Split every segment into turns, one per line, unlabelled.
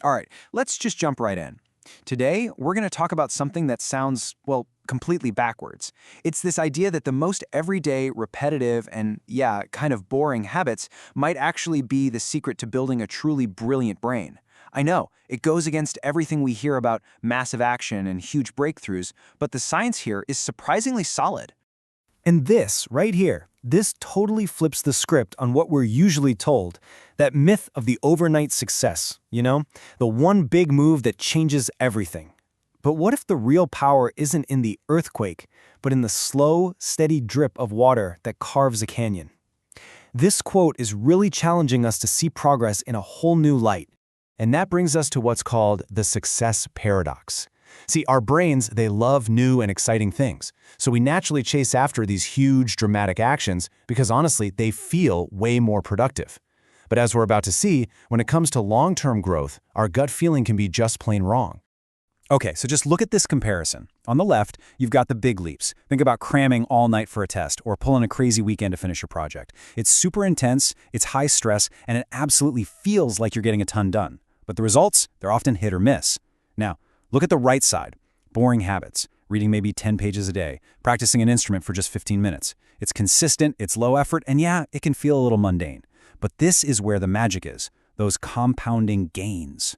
All right, let's just jump right in. Today, we're going to talk about something that sounds, well, completely backwards. It's this idea that the most everyday, repetitive, and yeah, kind of boring habits might actually be the secret to building a truly brilliant brain. I know, it goes against everything we hear about massive action and huge breakthroughs, but the science here is surprisingly solid.
And this, right here, this totally flips the script on what we're usually told. That myth of the overnight success, the one big move that changes everything. But what if the real power isn't in the earthquake, but in the slow, steady drip of water that carves a canyon? This quote is really challenging us to see progress in a whole new light. And that brings us to what's called the success paradox. See, our brains, they love new and exciting things. So we naturally chase after these huge, dramatic actions because honestly, they feel way more productive. But as we're about to see, when it comes to long-term growth, our gut feeling can be just plain wrong.
Okay, so just look at this comparison. On the left, you've got the big leaps. Think about cramming all night for a test or pulling a crazy weekend to finish your project. It's super intense, it's high stress, and it absolutely feels like you're getting a ton done. But the results, they're often hit or miss. Now, look at the right side. Boring habits. Reading maybe 10 pages a day. Practicing an instrument for just 15 minutes. It's consistent, it's low effort, and yeah, it can feel a little mundane. But this is where the magic is. Those compounding gains.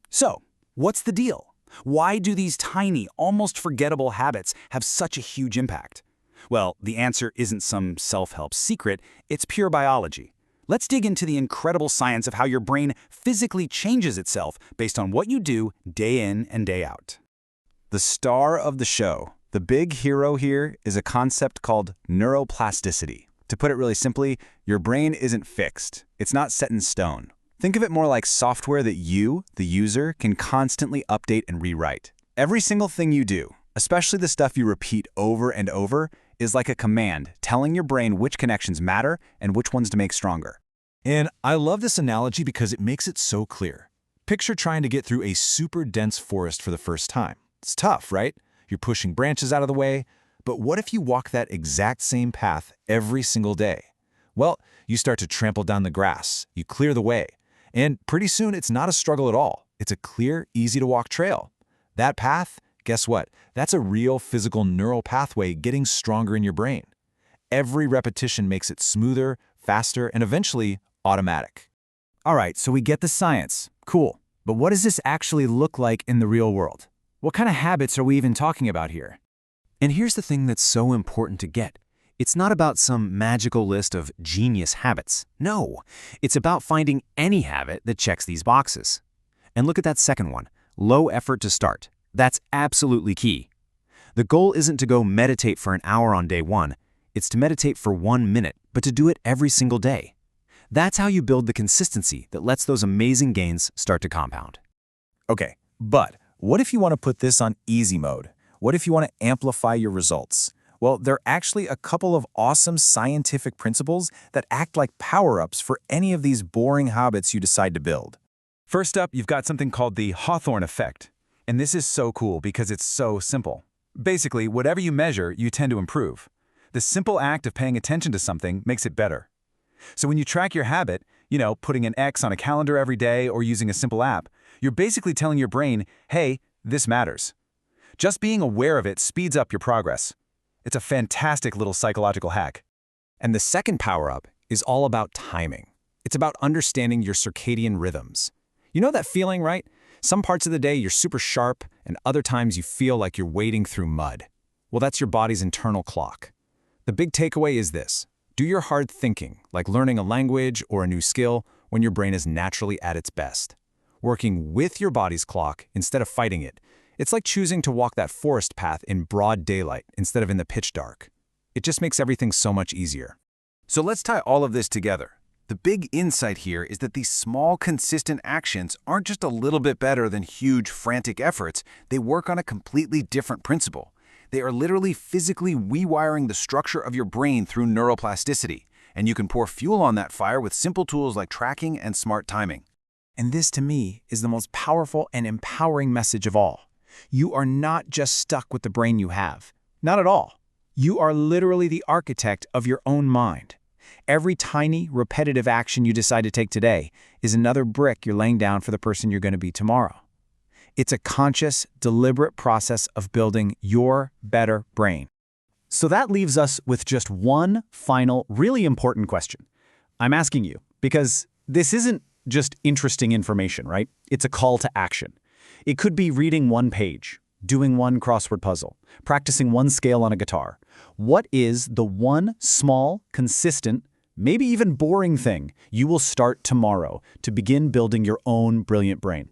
So, what's the deal? Why do these tiny, almost forgettable habits have such a huge impact? Well, the answer isn't some self-help secret, it's pure biology. Let's dig into the incredible science of how your brain physically changes itself based on what you do day in and day out. The star of the show, the big hero here, is a concept called neuroplasticity. To put it really simply, your brain isn't fixed. It's not set in stone. Think of it more like software that you, the user, can constantly update and rewrite. Every single thing you do, especially the stuff you repeat over and over, is like a command telling your brain which connections matter and which ones to make stronger.
And I love this analogy because it makes it so clear. Picture trying to get through a super dense forest for the first time. It's tough, right? You're pushing branches out of the way. But what if you walk that exact same path every single day? Well, you start to trample down the grass, you clear the way, and pretty soon it's not a struggle at all. It's a clear, easy-to-walk trail. That path, guess what? That's a real physical neural pathway getting stronger in your brain. Every repetition makes it smoother, faster, and eventually automatic.
All right, so we get the science. Cool. But what does this actually look like in the real world? What kind of habits are we even talking about here?
And here's the thing that's so important to get. It's not about some magical list of genius habits. No, it's about finding any habit that checks these boxes. And look at that second one, low effort to start. That's absolutely key. The goal isn't to go meditate for an hour on day one. It's to meditate for 1 minute, but to do it every single day. That's how you build the consistency that lets those amazing gains start to compound.
Okay, but what if you want to put this on easy mode? What if you want to amplify your results? Well, there are actually a couple of awesome scientific principles that act like power-ups for any of these boring habits you decide to build.
First up, you've got something called the Hawthorne Effect. And this is so cool because it's so simple. Basically, whatever you measure, you tend to improve. The simple act of paying attention to something makes it better. So when you track your habit, putting an X on a calendar every day or using a simple app, you're basically telling your brain, hey, this matters. Just being aware of it speeds up your progress. It's a fantastic little psychological hack.
And the second power-up is all about timing. It's about understanding your circadian rhythms. You know that feeling, right? Some parts of the day you're super sharp, and other times you feel like you're wading through mud. Well, that's your body's internal clock. The big takeaway is this. Do your hard thinking, like learning a language or a new skill, when your brain is naturally at its best. Working with your body's clock instead of fighting it. It's like choosing to walk that forest path in broad daylight instead of in the pitch dark. It just makes everything so much easier.
So let's tie all of this together. The big insight here is that these small, consistent actions aren't just a little bit better than huge, frantic efforts. They work on a completely different principle. They are literally physically rewiring the structure of your brain through neuroplasticity. And you can pour fuel on that fire with simple tools like tracking and smart timing.
And this, to me, is the most powerful and empowering message of all. You are not just stuck with the brain you have. Not at all. You are literally the architect of your own mind.
Every tiny, repetitive action you decide to take today is another brick you're laying down for the person you're going to be tomorrow. It's a conscious, deliberate process of building your better brain.
So that leaves us with just one final, really important question. I'm asking you, because this isn't just interesting information, right? It's a call to action. It could be reading one page, doing one crossword puzzle, practicing one scale on a guitar. What is the one small, consistent, maybe even boring thing you will start tomorrow to begin building your own brilliant brain?